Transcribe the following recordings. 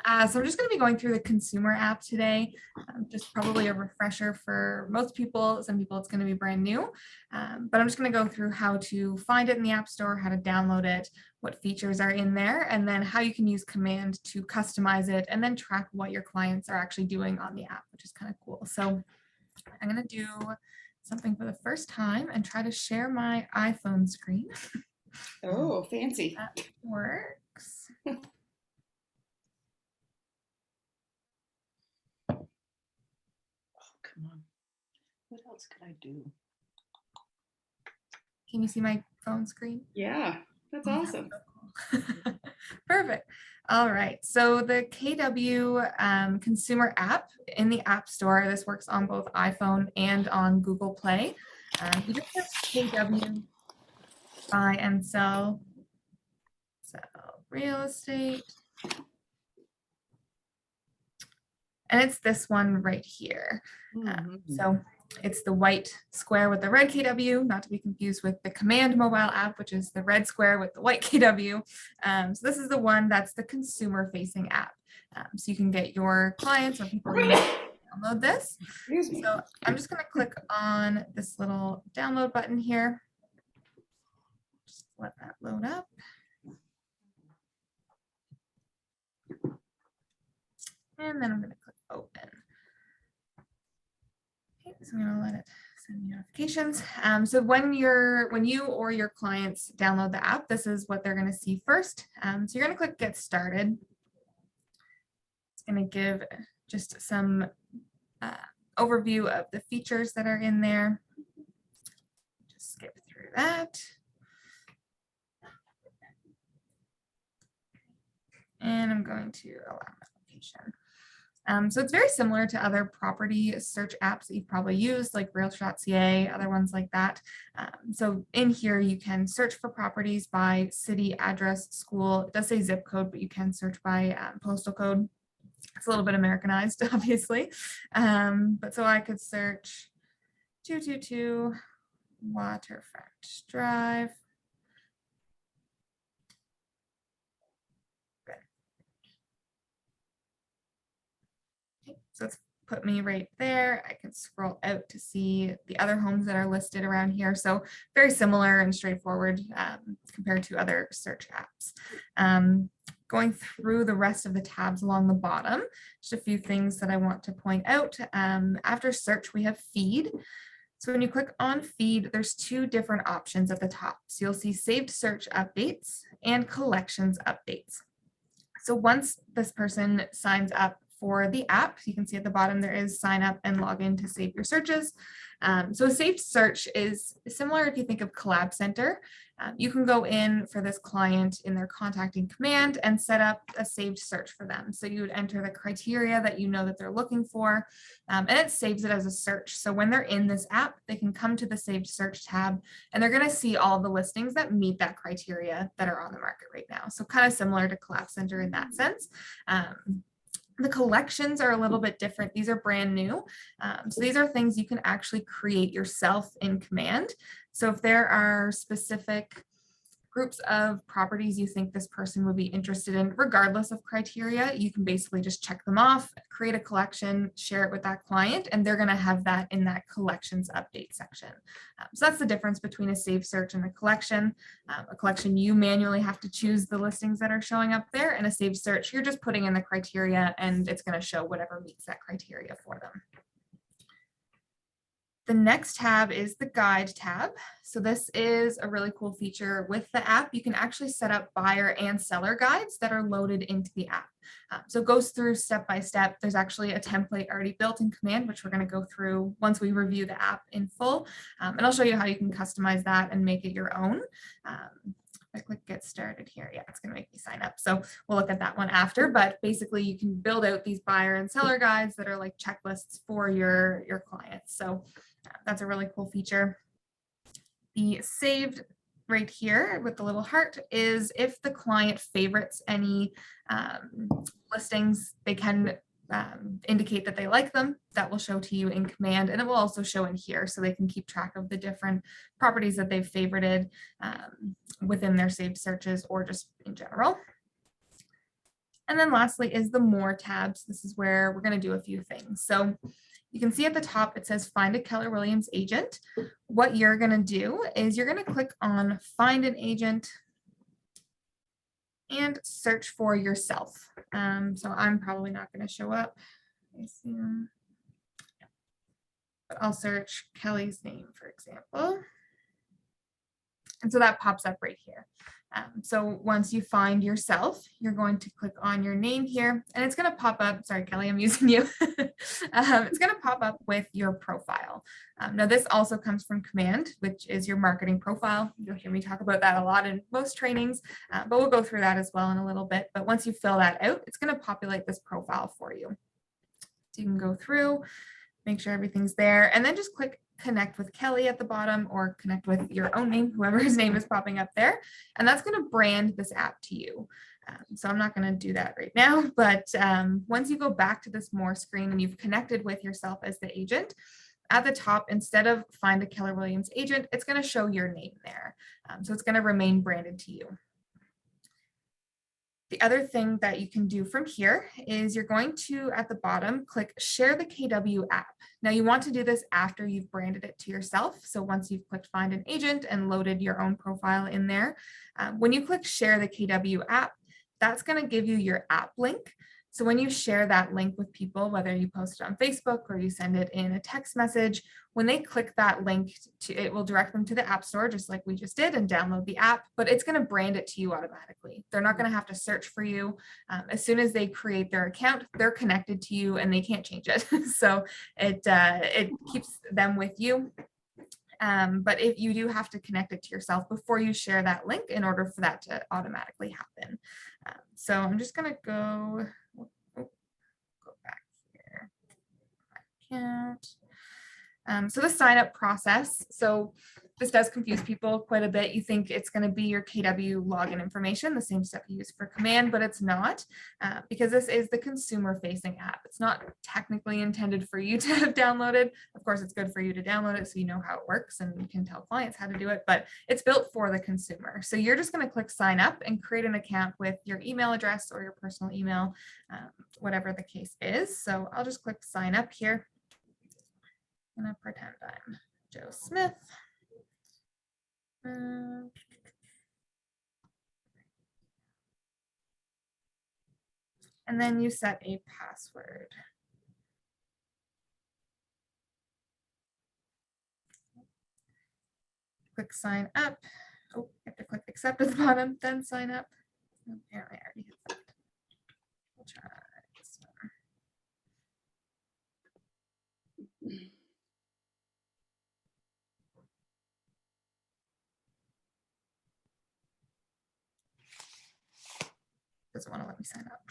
So I'm just going to be going through the consumer app today, just probably a refresher for most people. Some people it's going to be brand new, but I'm just going to go through how to find it in the App Store, how to download it, what features are in there, and then how you can use Command to customize it and then track what your clients are actually doing on the app, which is kind of cool. So I'm going to do something for the first time and try to share my iPhone screen. Oh, fancy. That works. Come on. What else could I do? Can you see my phone screen? Yeah, that's Oh, awesome. so cool. Perfect. All right. So the KW consumer app in the App Store, this works on both iPhone and on Google Play. You just have KW buy and sell. So real estate. And it's this one right here. So it's the white square with the red KW, not to be confused with the Command mobile app, which is the red square with the white KW. So this is the one that's the consumer facing app. So you can get your clients or people you download this. Excuse me. So I'm just going to click on this little download button here. Just let that load up. And then I'm going to click open. Okay, so I'm going to let it send me notifications. So when you or your clients download the app, this is what they're going to see first. So you're going to click get started. It's going to give just some overview of the features that are in there. Just skip through that. And I'm going to allow application. So it's very similar to other property search apps that you've probably used, like Realtor.ca, other ones like that. So in here, you can search for properties by city, address, school. It does say zip code, but you can search by postal code. It's a little bit Americanized, obviously. But so I could search 222 Waterfront Drive. So it's put me right there. I can scroll out to see the other homes that are listed around here. So very similar and straightforward compared to other search apps. Going through the rest of the tabs along the bottom, just a few things that I want to point out. After search, we have feed. So when you click on feed, there's two different options at the top. So you'll see saved search updates and collections updates. So once this person signs up for the app, you can see at the bottom there is sign up and log in to save your searches. So a saved search is similar if you think of Collab Center. You can go in for this client in their contacting command and set up a saved search for them. So you would enter the criteria that you know that they're looking for, and it saves it as a search. So when they're in this app, they can come to the saved search tab and they're going to see all the listings that meet that criteria that are on the market right now. So kind of similar to Collab Center in that sense. The collections are a little bit different. These are brand new. So these are things you can actually create yourself in Command. So if there are specific groups of properties you think this person would be interested in, regardless of criteria, you can basically just check them off, create a collection, share it with that client, and they're going to have that in that collections update section. So that's the difference between a saved search and a collection. A collection, you manually have to choose the listings that are showing up there, and a saved search, you're just putting in the criteria and it's going to show whatever meets that criteria for them. The next tab is the guide tab. So this is a really cool feature with the app. You can actually set up buyer and seller guides that are loaded into the app. So it goes through step by step. There's actually a template already built in Command, which we're going to go through once we review the app in full. And I'll show you how you can customize that and make it your own. I click get started here, yeah, it's going to make me sign up. So we'll look at that one after, but basically you can build out these buyer and seller guides that are like checklists for your clients. So that's a really cool feature. The saved right here with the little heart is if the client favorites any listings, they can indicate that they like them. That will show to you in Command, and it will also show in here so they can keep track of the different properties that they've favorited within their saved searches or just in general. And then lastly is the More tabs. This is where we're going to do a few things. So you can see at the top, it says find a Keller Williams agent. What you're going to do is you're going to click on find an agent and search for yourself. So I'm probably not going to show up. I assume. But I'll search Kelly's name, for example. And so that pops up right here. So once you find yourself, you're going to click on your name here and it's going to pop up. Sorry, Kelly, I'm using you. It's going to pop up with your profile. Now, this also comes from Command, which is your marketing profile. You'll hear me talk about that a lot in most trainings, but we'll go through that as well in a little bit. But once you fill that out, it's going to populate this profile for you. So you can go through, make sure everything's there, and then just click connect with Kelly at the bottom or connect with your own name, whoever his name is popping up there. And that's going to brand this app to you. So I'm not going to do that right now, but once you go back to this More screen and you've connected with yourself as the agent, at the top, instead of find a Keller Williams agent, it's going to show your name there. So it's going to remain branded to you. The other thing that you can do from here is you're going to, at the bottom, click Share the KW app. Now you want to do this after you've branded it to yourself. So once you've clicked Find an Agent and loaded your own profile in there, when you click Share the KW app, that's going to give you your app link. So when you share that link with people, whether you post it on Facebook or you send it in a text message, when they click that link, it will direct them to the App Store, just like we just did, and download the app, but it's going to brand it to you automatically. They're not going to have to search for you. As soon as they create their account, they're connected to you and they can't change it. So it keeps them with you. But if you do have to connect it to yourself before you share that link in order for that to automatically happen. So I'm just going to go back here. I can't. So the sign up process. So this does confuse people quite a bit. You think it's going to be your KW login information, the same stuff you use for Command, but it's not, because this is the consumer facing app. It's not technically intended for you to have downloaded. Of course, it's good for you to download it so you know how it works and you can tell clients how to do it, but it's built for the consumer. So you're just going to click sign up and create an account with your email address or your personal email, whatever the case is. So I'll just click sign up here. I'm going to pretend I'm Joe Smith. And then you set a password. Click sign up. Oh, you have to click accept at the bottom, then sign up. Apparently, I already hit that. We'll try this one. Doesn't want to let me sign up.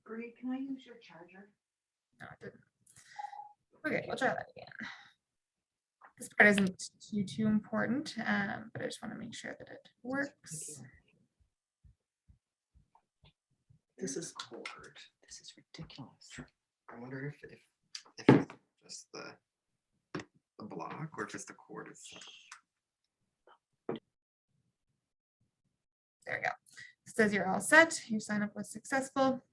Bree, can I use your charger? No, it didn't. Okay, we'll try that again. This part isn't too important, but I just want to make sure that it works. This is cord. This is ridiculous. I wonder if it's just the block or just the cord itself. There we go. It says you're all set. Your sign up was successful.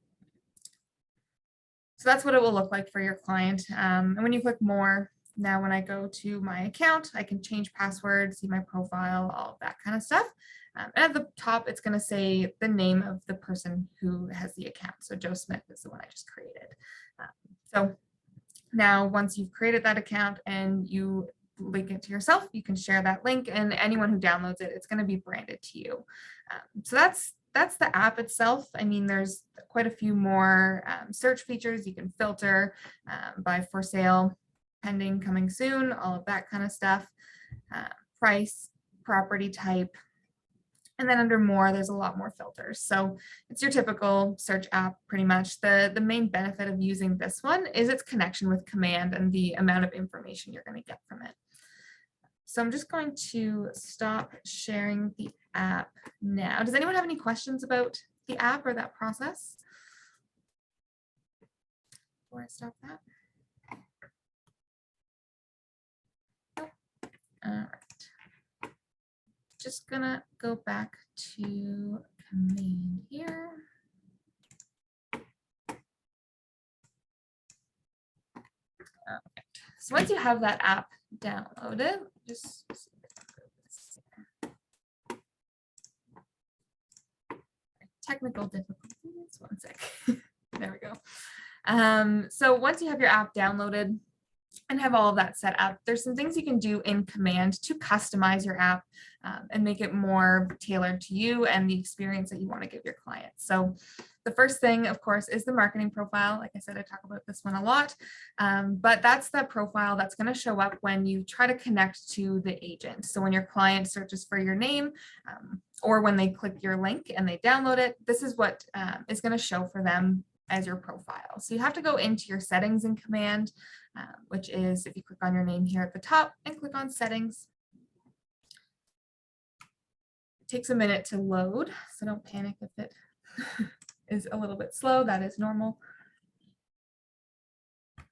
So that's what it will look like for your client. And when you click more, now when I go to my account, I can change passwords, see my profile, all of that kind of stuff. And at the top, it's going to say the name of the person who has the account. So Joe Smith is the one I just created. So now once you've created that account and you link it to yourself, you can share that link, and anyone who downloads it, it's going to be branded to you. So that's the app itself. I mean, there's quite a few more search features. You can filter by for sale, pending, coming soon, all of that kind of stuff, price, property type. And then under more, there's a lot more filters. So it's your typical search app, pretty much. The main benefit of using this one is its connection with Command and the amount of information you're going to get from it. So I'm just going to stop sharing the app now. Does anyone have any questions about the app or that process before I stop that? All right. just gonna go back to command here. Okay. So once you have that app downloaded, just technical difficulties. One sec. There we go. So once you have your app downloaded and have all of that set up, there's some things you can do in command to customize your app and make it more tailored to you and the experience that you want to give your clients. So the first thing, of course, is the marketing profile. Like I said, I talk about this one a lot, but that's the profile that's going to show up when you try to connect to the agent. So when your client searches for your name or when they click your link and they download it, this is what is going to show for them as your profile. So you have to go into your settings in command, which is if you click on your name here at the top and click on settings. It takes a minute to load, so don't panic if it is a little bit slow. That is normal.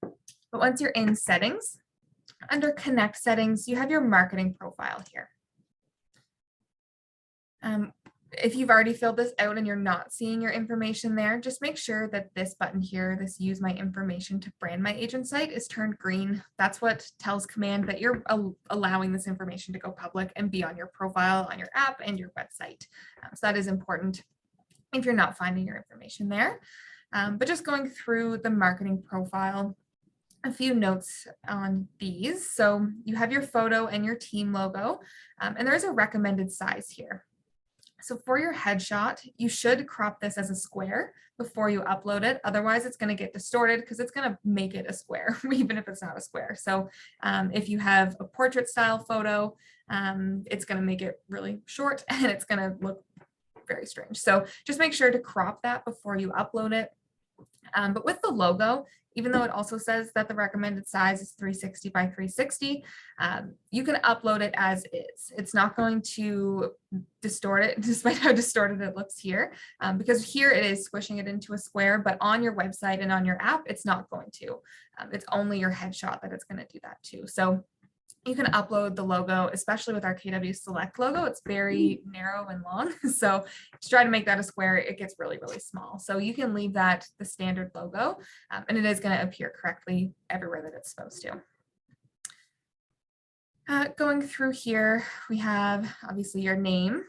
But once you're in settings, under connect settings, you have your marketing profile here. If you've already filled this out and you're not seeing your information there, just make sure that this button here, this use my information to brand my agent site, is turned green. That's what tells command that you're allowing this information to go public and be on your profile, on your app and your website. So that is important if you're not finding your information there. But just going through the marketing profile, a few notes on these. So you have your photo and your team logo, and there is a recommended size here. So for your headshot, you should crop this as a square before you upload it. Otherwise, it's going to get distorted because it's going to make it a square, even if it's not a square. So if you have a portrait style photo, it's going to make it really short and it's going to look very strange. So just make sure to crop that before you upload it. But with the logo, even though it also says that the recommended size is 360 by 360, you can upload it as is. It's not going to distort it, despite how distorted it looks here, because here it is squishing it into a square, but on your website and on your app, it's not going to. It's only your headshot that it's going to do that too. So you can upload the logo, especially with our KW Select logo. It's very narrow and long. So to try to make that a square, it gets really, really small. So you can leave that the standard logo, and it is going to appear correctly everywhere that it's supposed to. Going through here, we have obviously your name.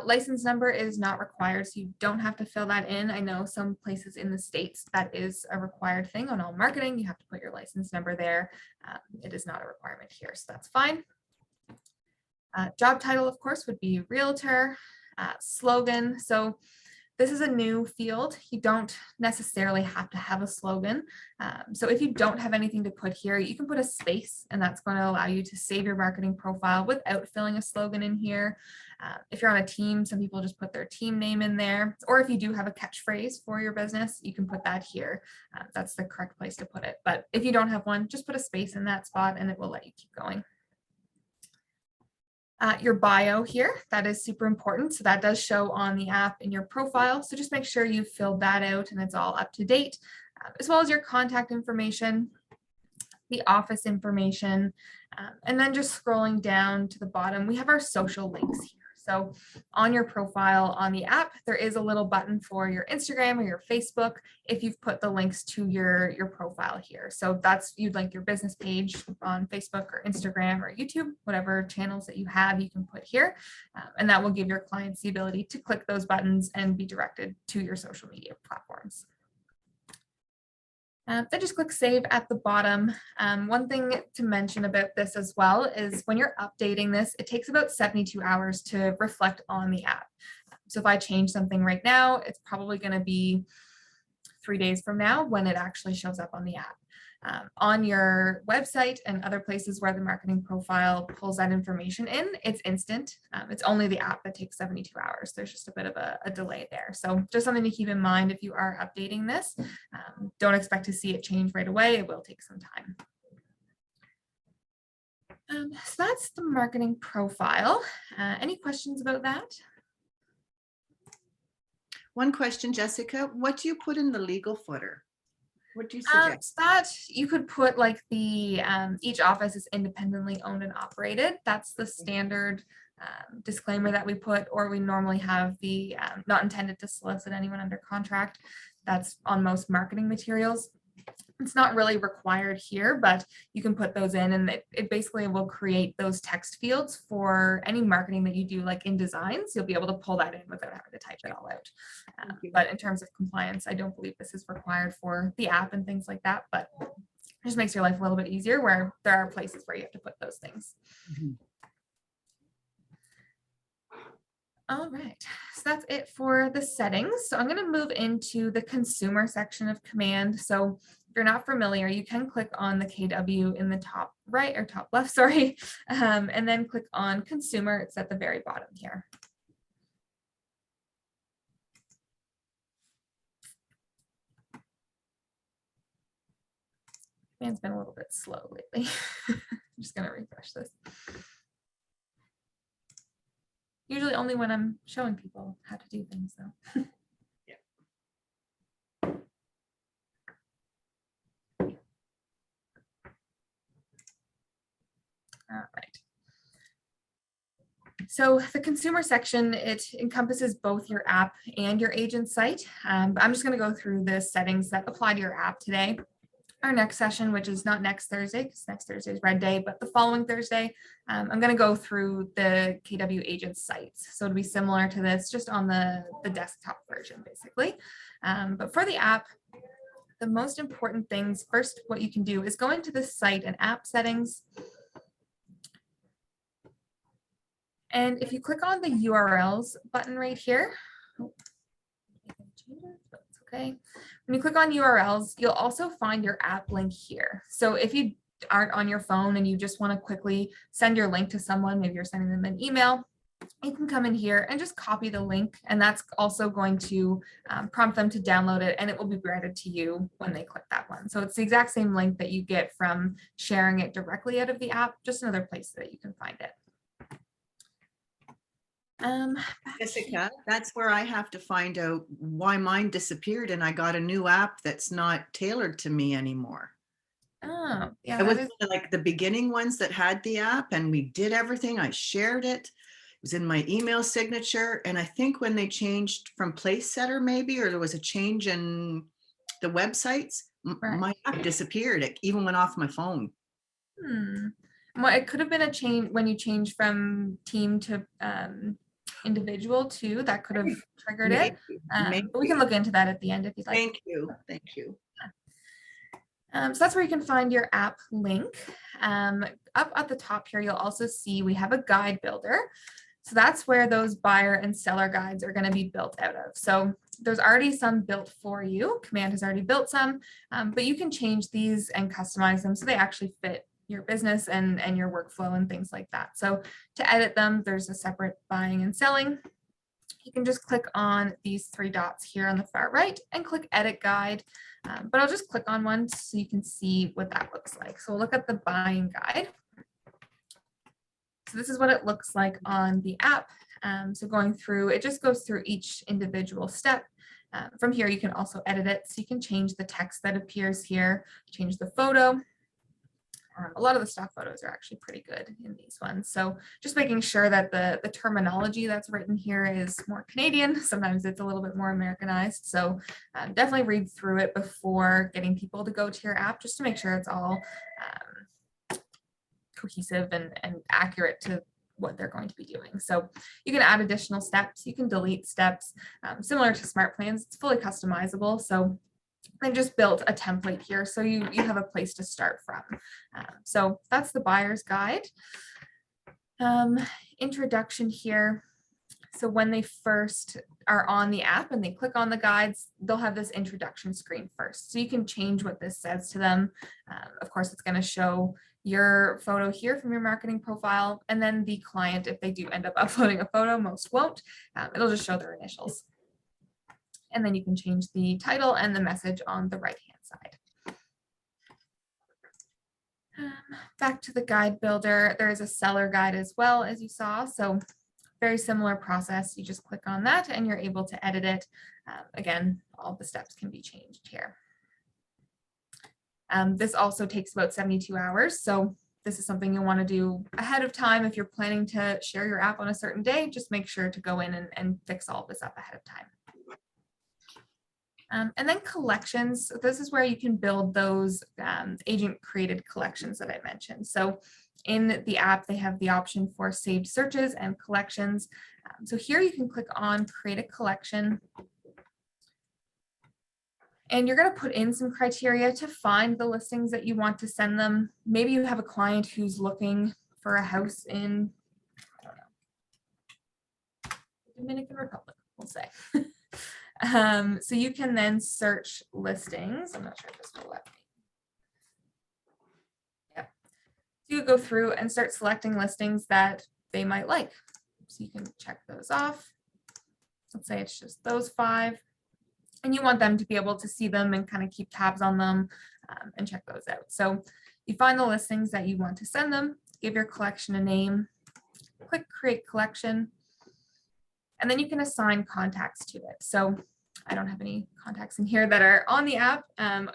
License number is not required, so you don't have to fill that in. I know some places in the States that is a required thing on all marketing. You have to put your license number there. It is not a requirement here, so that's fine. Job title, of course, would be realtor. Slogan. So this is a new field. You don't necessarily have to have a slogan. So if you don't have anything to put here, you can put a space, and that's going to allow you to save your marketing profile without filling a slogan in here. If you're on a team, some people just put their team name in there. Or if you do have a catchphrase for your business, you can put that here. That's the correct place to put it. But if you don't have one, just put a space in that spot and it will let you keep going. Your bio here, that is super important. So that does show on the app in your profile. So just make sure you filled that out and it's all up to date, as well as your contact information, the office information, and then just scrolling down to the bottom, we have our social links here. So on your profile on the app, there is a little button for your Instagram or your Facebook if you've put the links to your profile here. So that's, you'd link your business page on Facebook or Instagram or YouTube, whatever channels that you have, you can put here. And that will give your clients the ability to click those buttons and be directed to your social media platforms. Then just click save at the bottom. One thing to mention about this as well is when you're updating this, it takes about 72 hours to reflect on the app. So if I change something right now, it's probably going to be 3 days from now when it actually shows up on the app. On your website and other places where the marketing profile pulls that information in, it's instant. It's only the app that takes 72 hours. There's just a bit of a delay there. So just something to keep in mind if you are updating this. Don't expect to see it change right away. It will take some time. So that's the marketing profile. Any questions about that? One question, Jessica, what do you put in the legal footer? What do you suggest? That you could put like the each office is independently owned and operated. That's the standard disclaimer that we put, or we normally have the not intended to solicit anyone under contract. That's on most marketing materials. It's not really required here, but you can put those in, and it basically will create those text fields for any marketing that you do, like in designs. You'll be able to pull that in without having to type it all out. But in terms of compliance, I don't believe this is required for the app and things like that, but it just makes your life a little bit easier where there are places where you have to put those things. All right, so that's it for the settings. So I'm going to move into the consumer section of Command. So if you're not familiar, you can click on the KW in the top right or top left, sorry, and then click on consumer. It's at the very bottom here. Command's been a little bit slow lately. I'm just going to refresh this. Usually only when I'm showing people how to do things, though. All right. So the consumer section, it encompasses both your app and your agent site. But I'm just going to go through the settings that apply to your app today. Our next session, which is not next Thursday, because next Thursday is Red Day, but the following Thursday, I'm going to go through the KW agent sites. So it'll be similar to this, just on the desktop version, basically. But for the app, the most important things, first, what you can do is go into the site and app settings. And if you click on the URLs button right here, okay. When you click on URLs, you'll also find your app link here. So if you aren't on your phone and you just want to quickly send your link to someone, maybe you're sending them an email, you can come in here and just copy the link. And that's also going to prompt them to download it, and it will be granted to you when they click that one. So it's the exact same link that you get from sharing it directly out of the app, just another place that you can find it. Jessica, that's where I have to find out why mine disappeared and I got a new app that's not tailored to me anymore. Oh, yeah. I was like the beginning ones that had the app, and we did everything. I shared it. It was in my email signature. And I think when they changed from Place Setter, maybe, or there was a change in the websites, Right. my app disappeared. It even went off my phone. Well, it could have been a change when you change from team to individual too. That could have triggered it. But we can look into that at the end if you'd like. Thank you. Thank you. So that's where you can find your app link. Up at the top here, you'll also see we have a guide builder. So that's where those buyer and seller guides are going to be built out of. So there's already some built for you. Command has already built some, but you can change these and customize them so they actually fit your business and your workflow and things like that. So to edit them, there's a separate buying and selling. You can just click on these three dots here on the far right and click edit guide. But I'll just click on one so you can see what that looks like. So we'll look at the buying guide. So this is what it looks like on the app. So going through, it just goes through each individual step. From here, you can also edit it. So you can change the text that appears here, change the photo. A lot of the stock photos are actually pretty good in these ones. So just making sure that the terminology that's written here is more Canadian. Sometimes it's a little bit more Americanized. So definitely read through it before getting people to go to your app, just to make sure it's all cohesive and accurate to what they're going to be doing. So you can add additional steps. You can delete steps. Similar to Smart Plans, it's fully customizable. So I've just built a template here, so you have a place to start from. So that's the buyer's guide. Introduction here. So when they first are on the app and they click on the guides, they'll have this introduction screen first. So you can change what this says to them. Of course, it's going to show your photo here from your marketing profile, and then the client, if they do end up uploading a photo, most won't, it'll just show their initials. And then you can change the title and the message on the right-hand side. Back to the guide builder, there is a seller guide as well, as you saw. So very similar process. You just click on that and you're able to edit it. Again, all the steps can be changed here. This also takes about 72 hours. So this is something you'll want to do ahead of time. If you're planning to share your app on a certain day, just make sure to go in and fix all of this up ahead of time. And then collections. So this is where you can build those agent created collections that I mentioned. So in the app, they have the option for saved searches and collections. So here you can click on create a collection. And you're going to put in some criteria to find the listings that you want to send them. Maybe you have a client who's looking for a house in, I don't know, Dominican Republic, we'll say. So you can then search listings. I'm not sure if this will let me. Yeah. So you go through and start selecting listings that they might like. So you can check those off. Let's say it's just those 5. And you want them to be able to see them and kind of keep tabs on them and check those out. So you find the listings that you want to send them, give your collection a name, click create collection, and then you can assign contacts to it. So I don't have any contacts in here that are on the app.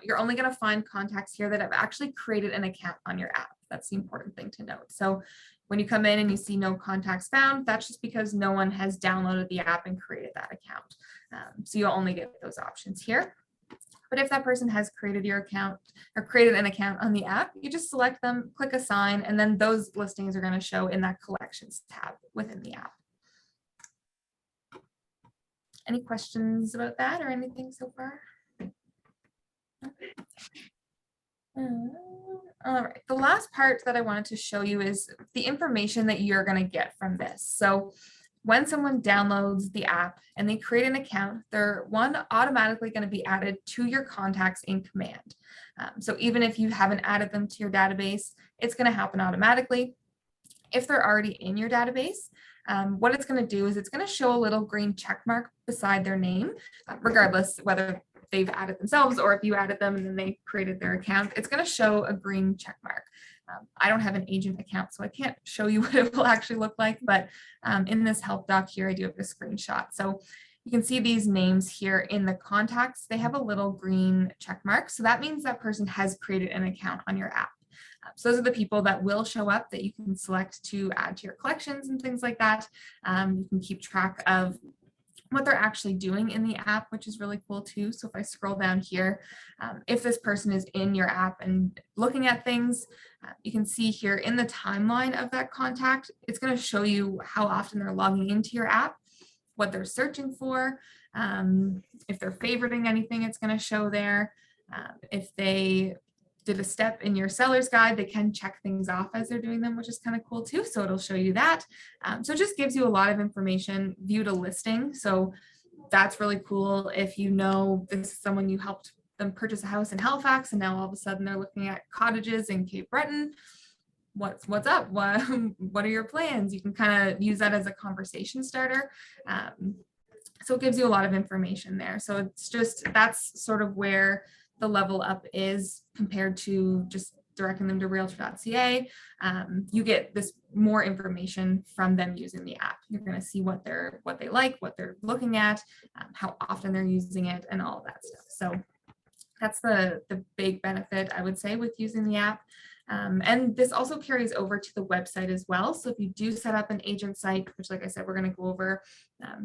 You're only going to find contacts here that have actually created an account on your app. That's the important thing to note. So when you come in and you see no contacts found, that's just because no one has downloaded the app and created that account. So you'll only get those options here. But if that person has created your account or created an account on the app, you just select them, click assign, and then those listings are going to show in that collections tab within the app. Any questions about that or anything so far? All right, the last part that I wanted to show you is the information that you're going to get from this. So when someone downloads the app and they create an account, they're automatically going to be added to your contacts in command. So even if you haven't added them to your database, it's going to happen automatically. If they're already in your database, what it's going to do is it's going to show a little green check mark beside their name, regardless whether they've added themselves or if you added them and then they created their account. It's going to show a green check mark. I don't have an agent account, so I can't show you what it will actually look like, but in this help doc here, I do have a screenshot. So you can see these names here in the contacts. They have a little green check mark. So that means that person has created an account on your app. So those are the people that will show up that you can select to add to your collections and things like that. You can keep track of what they're actually doing in the app, which is really cool too. So if I scroll down here, if this person is in your app and looking at things, you can see here in the timeline of that contact, it's going to show you how often they're logging into your app, what they're searching for. If they're favoriting anything, it's going to show there. If they did a step in your seller's guide, they can check things off as they're doing them, which is kind of cool too. So it'll show you that. So it just gives you a lot of information viewed a listing. So that's really cool. If you know this is someone you helped them purchase a house in Halifax and now all of a sudden they're looking at cottages in Cape Breton, what's up? What are your plans? You can kind of use that as a conversation starter. So it gives you a lot of information there. So it's just, that's sort of where the level up is compared to just directing them to realtor.ca. You get this more information from them using the app. You're going to see what they like, what they're looking at, how often they're using it, and all of that stuff. So that's the big benefit, I would say, with using the app. And this also carries over to the website as well. So if you do set up an agent site, which like I said, we're going to go over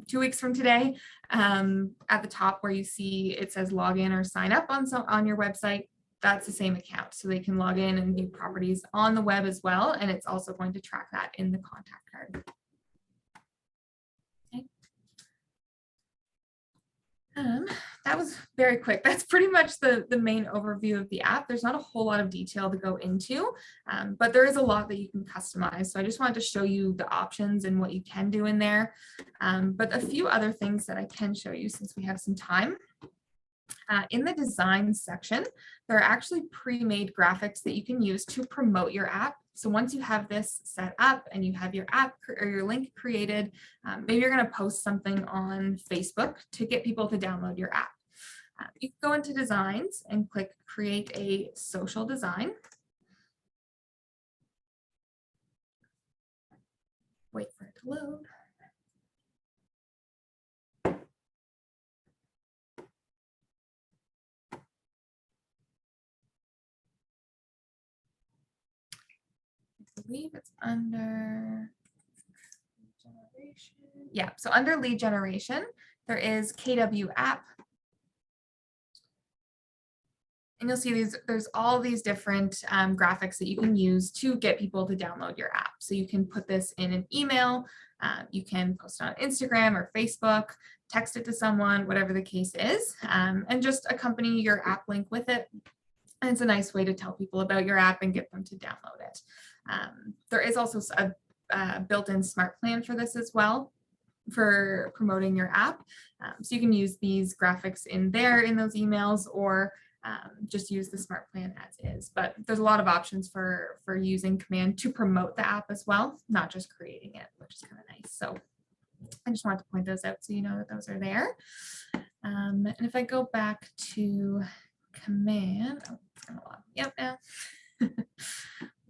2 weeks from today, at the top where you see it says log in or sign up on your website, that's the same account. So they can log in and view properties on the web as well. And it's also going to track that in the contact card. Okay. That was very quick. That's pretty much the main overview of the app. There's not a whole lot of detail to go into, but there is a lot that you can customize. So I just wanted to show you the options and what you can do in there. But a few other things that I can show you since we have some time. In the design section, there are actually pre-made graphics that you can use to promote your app. So once you have this set up and you have your app or your link created, maybe you're going to post something on Facebook to get people to download your app. You can go into designs and click create a social design. Wait for it to load. believe it's under lead generation. Yeah, so under lead generation, there is KW app. And you'll see there's all these different graphics that you can use to get people to download your app. So you can put this in an email, you can post it on Instagram or Facebook, text it to someone, whatever the case is, and just accompany your app link with it. And it's a nice way to tell people about your app and get them to download it. There is also a built-in smart plan for this as well, for promoting your app. So you can use these graphics in those emails, or just use the smart plan as is. But there's a lot of options for using Command to promote the app as well, not just creating it, which is kind of nice. So I just wanted to point those out so you know that those are there. And if I go back to Command, oh, it's gonna log me out now.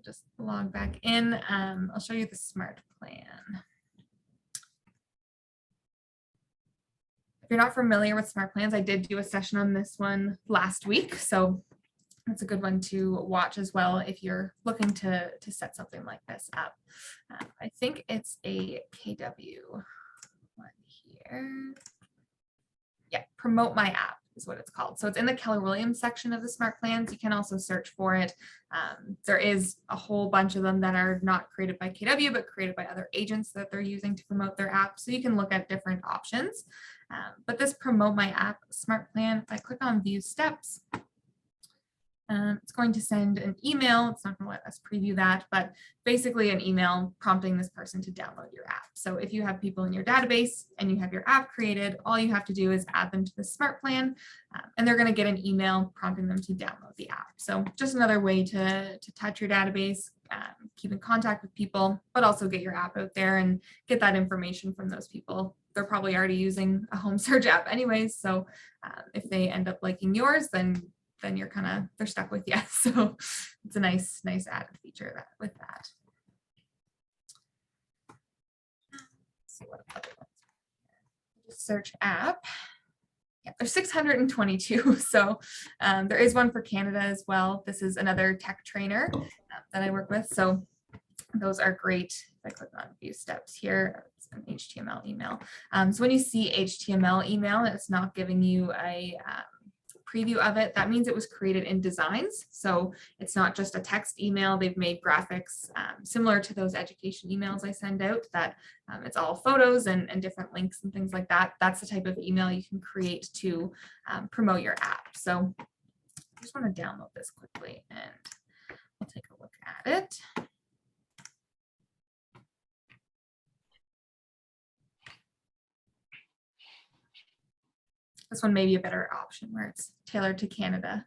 Just log back in. I'll show you the smart plan. If you're not familiar with smart plans, I did do a session on this one last week, so that's a good one to watch as well if you're looking to set something like this up. I think it's a KW one here. Yeah, promote my app is what it's called. So it's in the Keller Williams section of the smart plans. You can also search for it. There is a whole bunch of them that are not created by KW, but created by other agents that they're using to promote their app. So you can look at different options. But this promote my app smart plan, if I click on view steps, it's going to send an email. It's not going to let us preview that, but basically an email prompting this person to download your app. So if you have people in your database and you have your app created, all you have to do is add them to the smart plan, and they're going to get an email prompting them to download the app. So just another way to touch your database, keep in contact with people, but also get your app out there and get that information from those people. They're probably already using a home search app anyways. So if they end up liking yours, then you're they're stuck with you. So it's a nice added feature with that. Let's see what other ones. Just search app. Yeah, there's 622. So there is one for Canada as well. This is another tech trainer that I work with. So those are great. If I click on view steps here, it's an HTML email. So when you see HTML email, it's not giving you a preview of it. That means it was created in Designs. So it's not just a text email. They've made graphics similar to those education emails I send out, that it's all photos and different links and things like that. That's the type of email you can create to promote your app. So I just want to download this quickly and we'll take a look at it. This one may be a better option where it's tailored to Canada.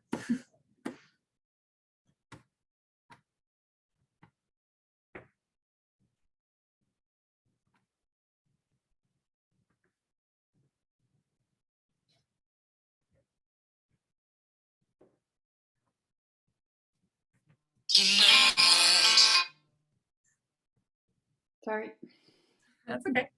Sorry. That's okay.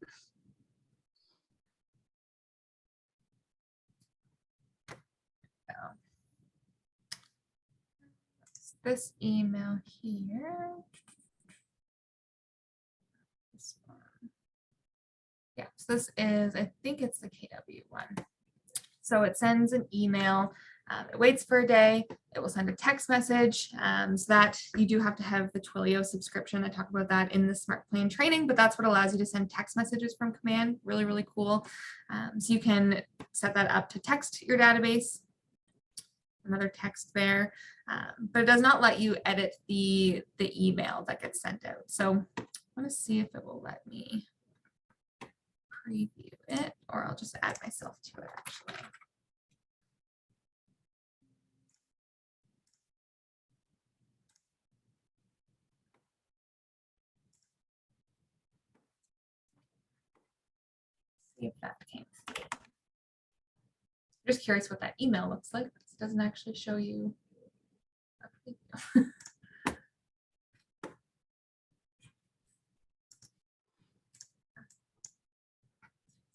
This email here. This one. Yeah, so this is, I think it's the KW one. So it sends an email, it waits for a day, it will send a text message, so that you do have to have the Twilio subscription. I talk about that in the smart plan training, but that's what allows you to send text messages from Command. Really, really cool. So you can set that up to text your database. Another text there, but it does not let you edit the email that gets sent out. So I want to see if it will let me preview it, or I'll just add myself to it actually. See if that came through. I'm just curious what that email looks like. It doesn't actually show you a preview.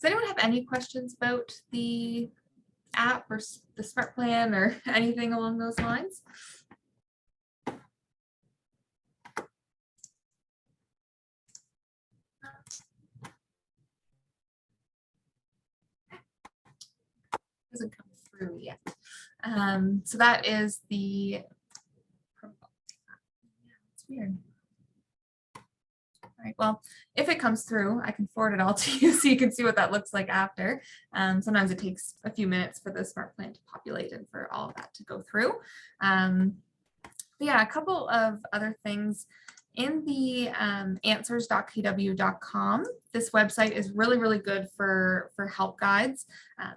Does anyone have any questions about the app or the smart plan or anything along those lines? Hasn't come through yet. So that is the, yeah, it's weird. All right, well, if it comes through, I can forward it all to you so you can see what that looks like after. Sometimes it takes a few minutes for the smart plan to populate and for all of that to go through. But yeah, a couple of other things. In the answers.kw.com, this website is really, really good for help guides.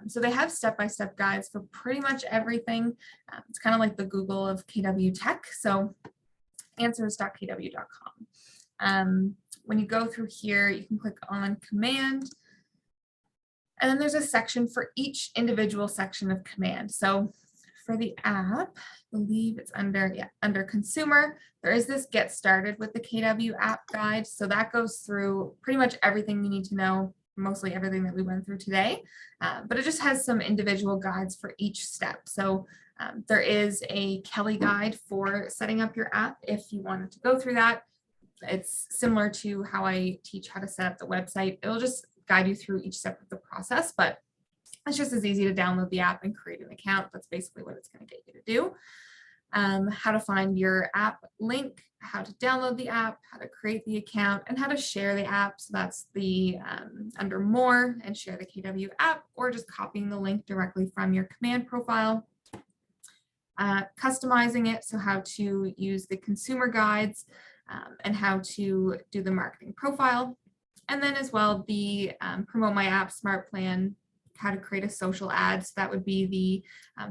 So they have step-by-step guides for pretty much everything. It's kind of like the Google of KW Tech. So answers.kw.com. When you go through here, you can click on command. And then there's a section for each individual section of command. So for the app, I believe it's under consumer, there is this get started with the KW app guide. So that goes through pretty much everything you need to know, mostly everything that we went through today, but it just has some individual guides for each step. So there is a Kelly guide for setting up your app if you wanted to go through that. It's similar to how I teach how to set up the website. It'll just guide you through each step of the process, but it's just as easy to download the app and create an account. That's basically what it's going to get you to do. How to find your app link, how to download the app, how to create the account, and how to share the app. So that's the under more and share the KW app, or just copying the link directly from your command profile. Customizing it, so how to use the consumer guides and how to do the marketing profile. And then as well, the promote my app smart plan, how to create a social ad. So that would be the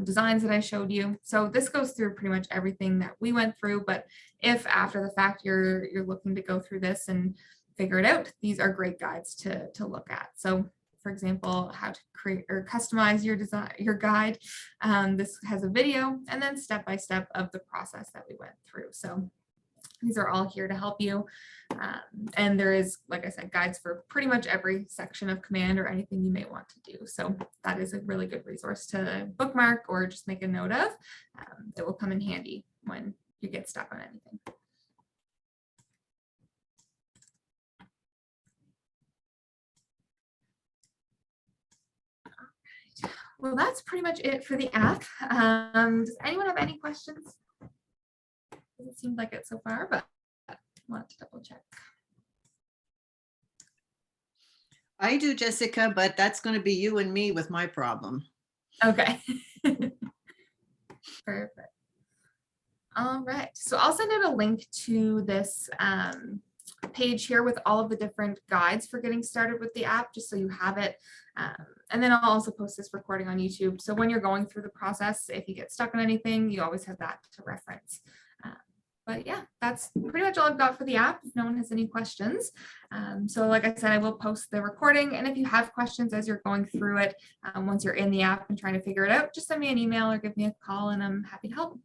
designs that I showed you. So this goes through pretty much everything that we went through, but if after the fact you're looking to go through this and figure it out, these are great guides to look at. So for example, how to create or customize your design, your guide. This has a video and then step-by-step of the process that we went through. So these are all here to help you. And there is, like I said, guides for pretty much every section of command or anything you may want to do. So that is a really good resource to bookmark or just make a note of. It will come in handy when you get stuck on anything. Well, that's pretty much it for the app. Does anyone have any questions? Doesn't seem like it so far, but I want to double check. I do, Jessica, but that's going to be you and me with my problem. Okay. Perfect. All right. So I'll send out a link to this page here with all of the different guides for getting started with the app, just so you have it. And then I'll also post this recording on YouTube. So when you're going through the process, if you get stuck on anything, you always have that to reference. But yeah, that's pretty much all I've got for the app, if no one has any questions. So like I said, I will post the recording. And if you have questions as you're going through it, once you're in the app and trying to figure it out, just send me an email or give me a call and I'm happy to help.